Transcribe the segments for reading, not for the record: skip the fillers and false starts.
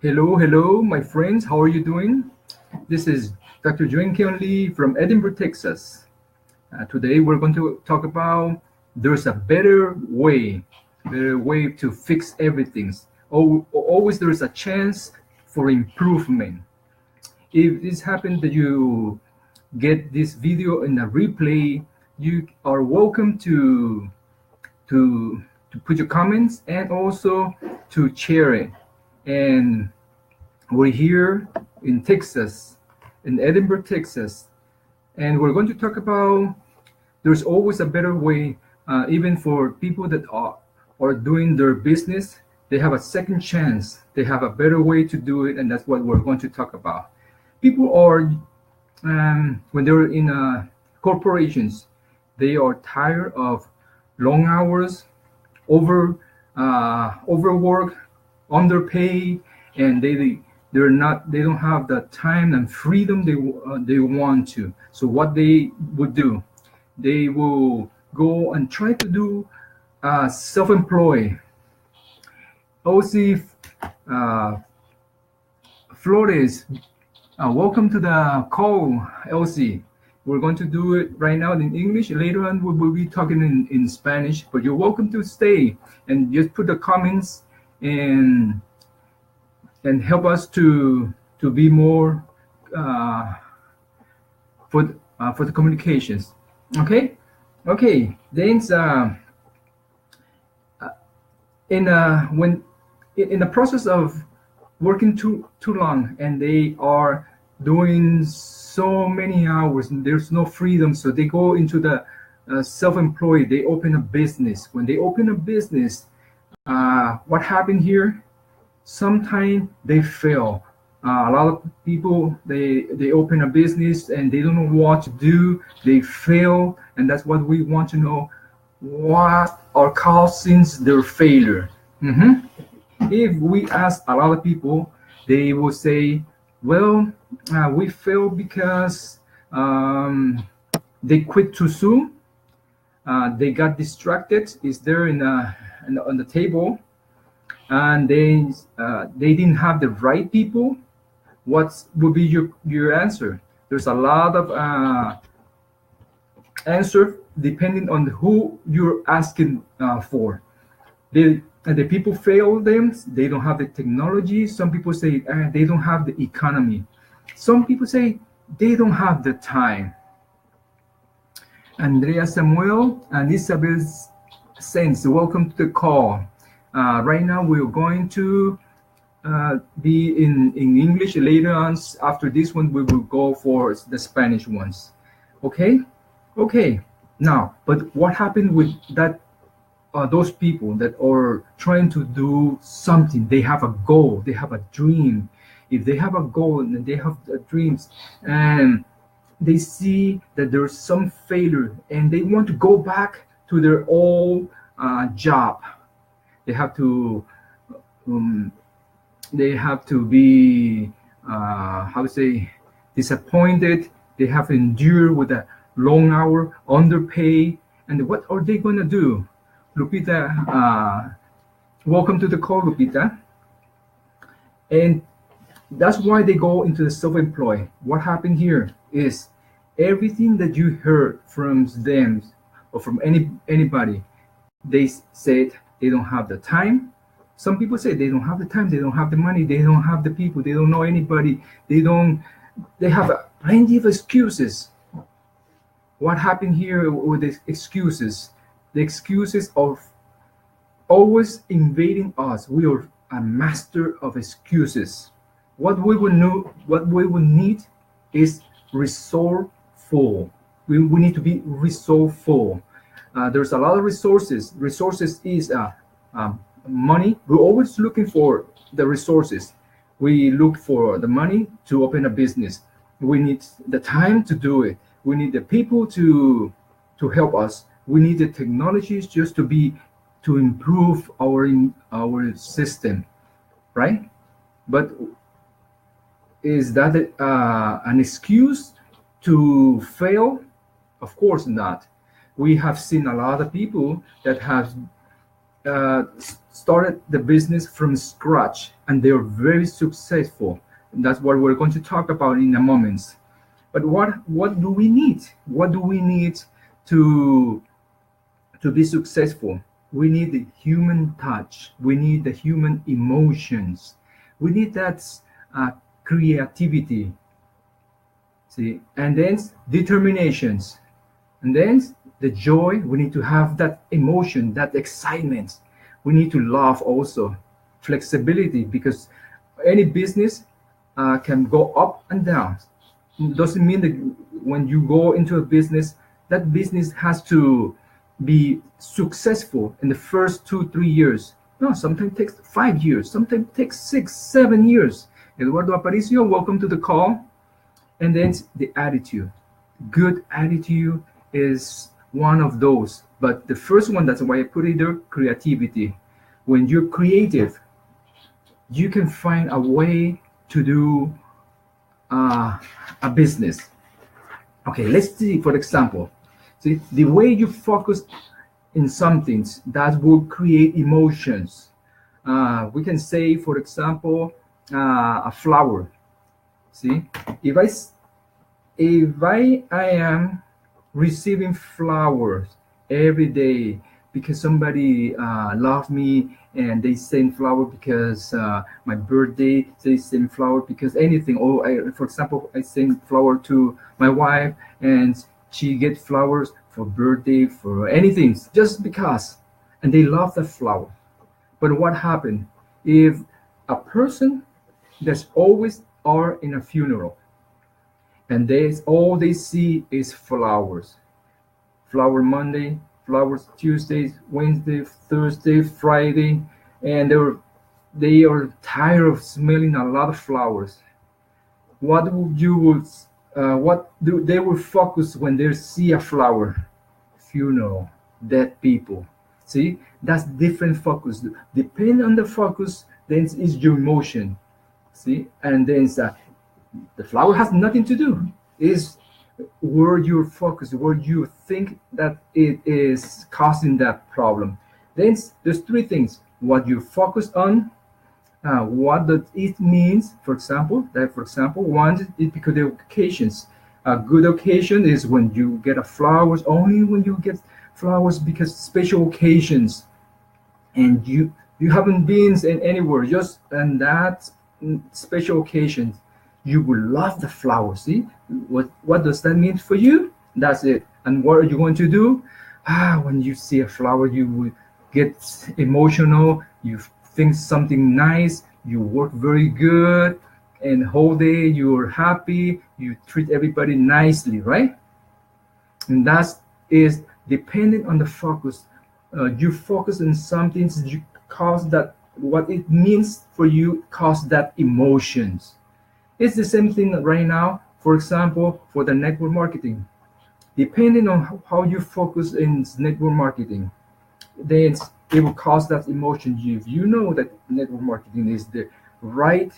Hello, my friends. How are you doing? This is Dr. Yuen from Edinburgh, Texas. Today we're going to talk about there's a better way to fix everything. Always there's a chance for improvement. If this happened that you get this video in a replay, you are welcome to to put your comments and also to share it. And we're here in Texas, in Edinburgh, Texas, and we're going to talk about there's always a better way, even for people that are doing their business. They have a second chance. They have a better way to do it, and that's what we're going to talk about. People are, when they're in corporations, they are tired of long hours, overwork, underpaid, and they don't have the time and freedom they want to. So what they would do, they will go and try to do self-employed. OC Flores, welcome to the call, LC. We're going to do it right now in English. Later on, we will be talking in Spanish, but you're welcome to stay and just put the comments and help us to be more for the communications. Okay. Then when in the process of working too long, and they are doing so many hours and there's no freedom, so they go into the self-employed. They open a business. When they open a business, what happened here? Sometimes they fail. A lot of people, they open a business and they don't know what to do. They fail, and that's what we want to know. What are causing their failure? If we ask a lot of people, they will say, well, we fail because they quit too soon. They got distracted. It's there on the table, and they didn't have the right people. What would be your answer? There's a lot of answer depending on who you're asking for. The people fail them. They don't have the technology. Some people say they don't have the economy. Some people say they don't have the time. Andrea Samuel and Isabel Sainz, welcome to the call. Right now we're going to be in English. Later on, after this one, we will go for the Spanish ones. Okay. Now, but what happened with that? Those people that are trying to do something, they have a goal, they have a dream. If they have a goal and they have dreams, and they see that there's some failure, and they want to go back to their old job, they have to be how to say, disappointed. They have to endure with a long hour, underpay, and what are they going to do? Lupita, welcome to the call, Lupita. And that's why they go into the self-employed. What happened here is everything that you heard from them or from anybody, they said they don't have the time. Some people say they don't have the time, they don't have the money, they don't have the people, they don't know anybody, they have plenty of excuses. What happened here with the excuses? The excuses of always invading us. We are a master of excuses. What we will need is resourceful. We need to be resourceful. There's a lot of resources. Resources is money. We're always looking for the resources. We look for the money to open a business. We need the time to do it. We need the people to help us. We need the technologies just to improve our system, right? But is that an excuse to fail? Of course not. We have seen a lot of people that have started the business from scratch, and they are very successful. That's what we're going to talk about in a moment. But what do we need? What do we need to be successful? We need the human touch. We need the human emotions. We need that creativity. See, and then determinations, and then the joy. We need to have that emotion, that excitement. We need to love also, flexibility, because any business can go up and down. Doesn't mean that when you go into a business, that business has to be successful in the first 2 3 years. No, sometimes it takes 5 years, sometimes it takes 6 7 years. Eduardo Aparicio, welcome to the call. And then the attitude. Good attitude is one of those. But the first one, that's why I put it there, creativity. When you're creative, you can find a way to do a business. Okay, let's see, for example, see, the way you focus in something that will create emotions. We can say, for example, a flower. See, if I am receiving flowers every day because somebody loved me, and they send flower because my birthday, they send flower because anything. Or for example, I send flower to my wife, and she gets flowers for birthday, for anything, just because, and they love the flower. But what happened if a person that's always are in a funeral, and all they see is flowers? Flower Monday, flowers Tuesdays, Wednesday, Thursday, Friday, and they are tired of smelling a lot of flowers. What do they will focus when they see a flower? Funeral, dead people. See, that's different focus. Depending on the focus, then is your emotion. See, and then the flower has nothing to do. Is where you're focused, where you think that it is causing that problem. Then there's three things: what you focus on, what does it means. For example, one is because the occasions. A good occasion is when you get a flowers, only when you get flowers because special occasions, and you haven't been in anywhere, just on that special occasion, you will love the flower. See, what does that mean for you? That's it. And what are you going to do? When you see a flower, you will get emotional. You think something nice. You work very good, and whole day you're happy. You treat everybody nicely, right? And that is depending on the focus. You focus on something, you cause that, what it means for you cause that emotions. It's the same thing right now. For example, for the network marketing, depending on how you focus in network marketing, then it will cause that emotion. If you know that network marketing is the right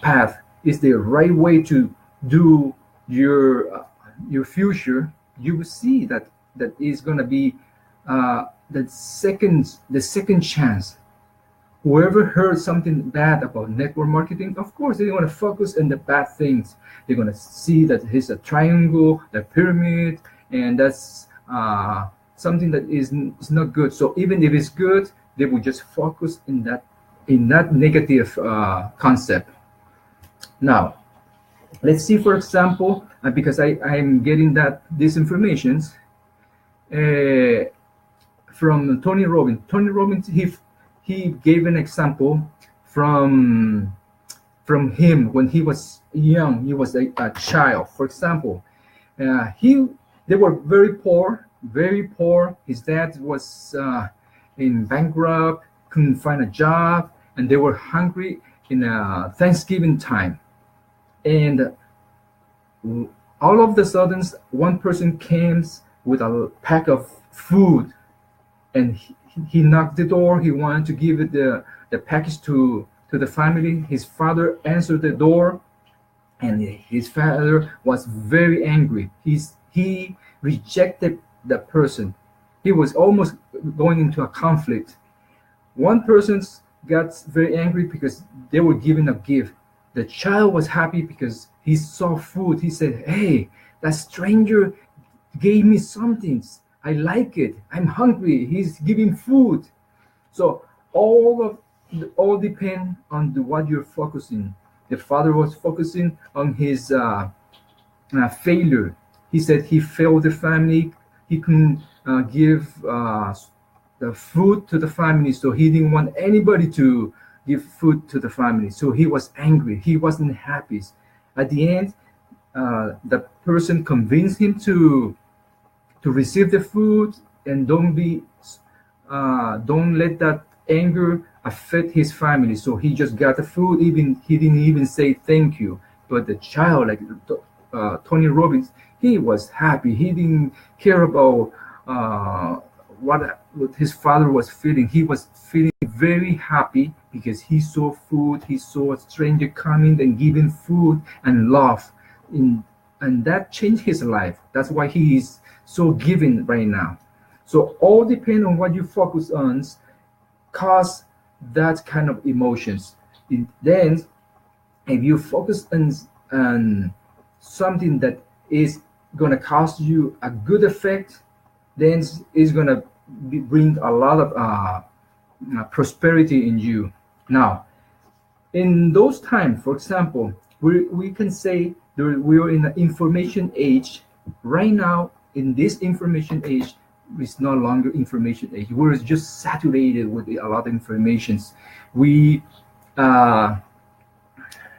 path, is the right way to do your future, you will see that is going to be the second chance. Whoever heard something bad about network marketing, of course they want to focus on the bad things. They're going to see that it's a triangle, a pyramid, and that's something that is not good. So even if it's good, they will just focus in that negative concept. Now, let's see, for example, because I'm getting these informations from Tony Robbins. Tony Robbins, he gave an example from him when he was young. He was a child. For example, they were very poor, very poor. His dad was in bankrupt, couldn't find a job, and they were hungry in Thanksgiving time. And all of the sudden, one person came with a pack of food, and he knocked the door. He wanted to give it the package to the family. His father answered the door, and his father was very angry. He rejected the person. He was almost going into a conflict. One person got very angry because they were giving a gift. The child was happy because he saw food. He said, "Hey, that stranger gave me something. I like it. I'm hungry. He's giving food." So all depend on what you're focusing. The father was focusing on his failure. He said he failed the family. He couldn't give the food to the family, so he didn't want anybody to give food to the family. So he was angry. He wasn't happy. At the end, the person convinced him to receive the food and don't let that anger affect his family. So he just got the food. Even he didn't even say thank you. But the child, like Tony Robbins, he was happy. He didn't care about what his father was feeling. He was feeling very happy because he saw food. He saw a stranger coming and giving food and love. In, and that changed his life. That's why he is so giving right now. So all depend on what you focus on, cause that kind of emotions. Then, if you focus on something that is going to cause you a good effect, then it's going to bring a lot of prosperity in you. Now, in those times, for example, we can say we are in the information age. Right now, in this information age, it's no longer information age. We're just saturated with a lot of informations. We uh,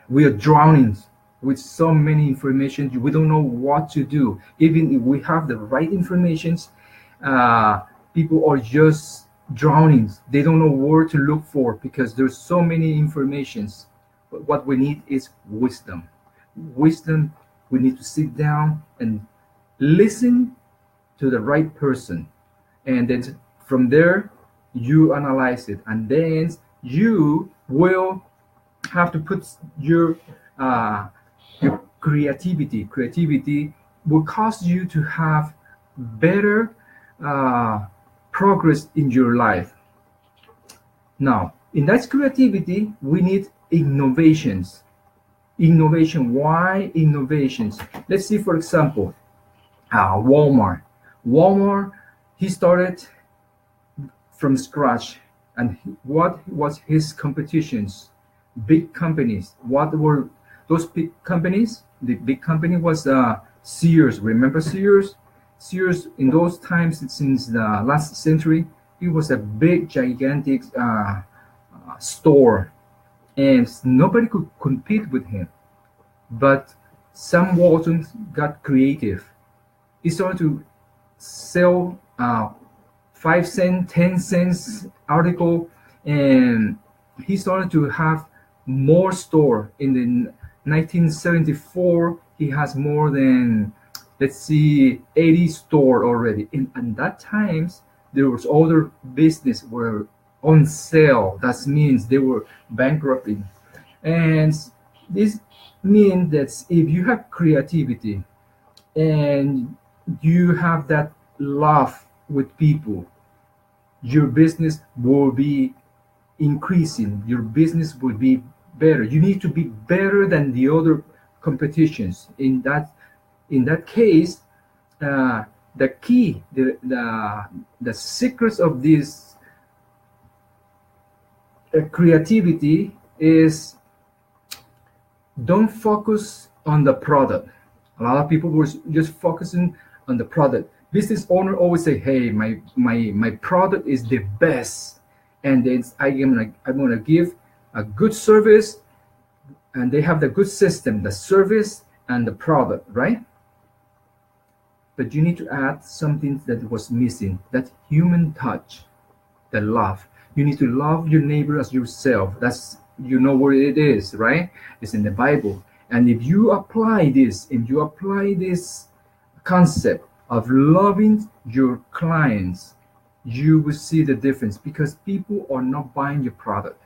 we are drowning with so many information. We don't know what to do. Even if we have the right informations, uh, people are just drowning. They don't know where to look for because there's so many informations. But what we need is wisdom. Wisdom. We need to sit down and listen to the right person, and then from there you analyze it, and then you will have to put your creativity will cause you to have better uh, progress in your life. Now in that creativity we need innovations. Why innovations? Let's see, for example, Walmart. Walmart, he started from scratch. And what was his competitions? Big companies. What were those big companies? The big company was Sears. Remember Sears? Sears in those times, since the last century, it was a big, gigantic store, and nobody could compete with him. But Sam Walton got creative. He started to sell 5 cent, 10 cents article, and he started to have more store. In the 1974, he has more than, let's see, 80 store already. And that times there was other business were on sale. That means they were bankrupting, and this means that if you have creativity and you have that love with people, your business will be increasing. Your business will be better. You need to be better than the other competitions. In that case, the key, the secrets of this creativity is, don't focus on the product. A lot of people were just focusing on the product. Business owner always say, "Hey, my product is the best, and then I'm gonna give a good service," and they have the good system, the service and the product, right? But you need to add something that was missing: that human touch, the love. You need to love your neighbor as yourself. That's, where it is, right? It's in the Bible. And if you apply this concept of loving your clients, you will see the difference, because people are not buying your product.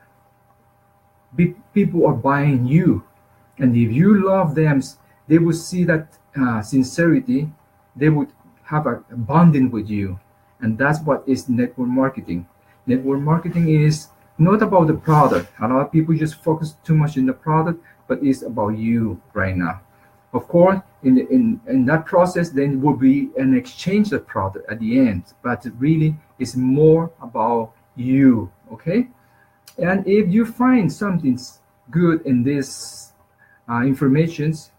People are buying you. And if you love them, they will see that sincerity. They would have a bonding with you. And that's what is network marketing. Network marketing is not about the product. A lot of people just focus too much on the product, but it's about you right now. Of course, in that process, then will be an exchange of product at the end, but really it's more about you. Okay. And if you find something good in this informations,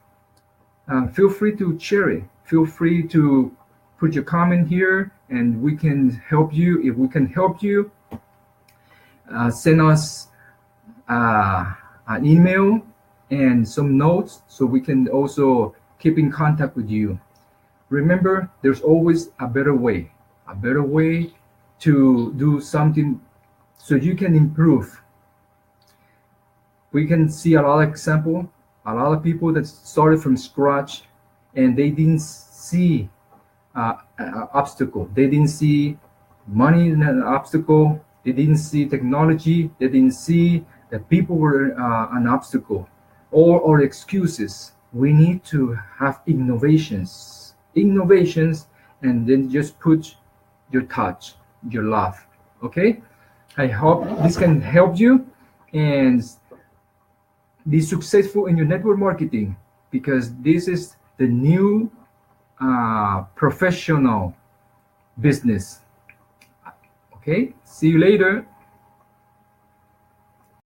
feel free to share it. Feel free to put your comment here, and we can help you. If we can help you, send us an email and some notes so we can also keep in contact with you. Remember, there's always a better way to do something so you can improve. We can see a lot of example, a lot of people that started from scratch and they didn't see obstacle. They didn't see money in an obstacle. They didn't see technology. They didn't see that people were an obstacle or excuses. We need to have innovations, and then just put your touch, your love. Okay. I hope this can help you and be successful in your network marketing, because this is the new professional business. Okay, see you later.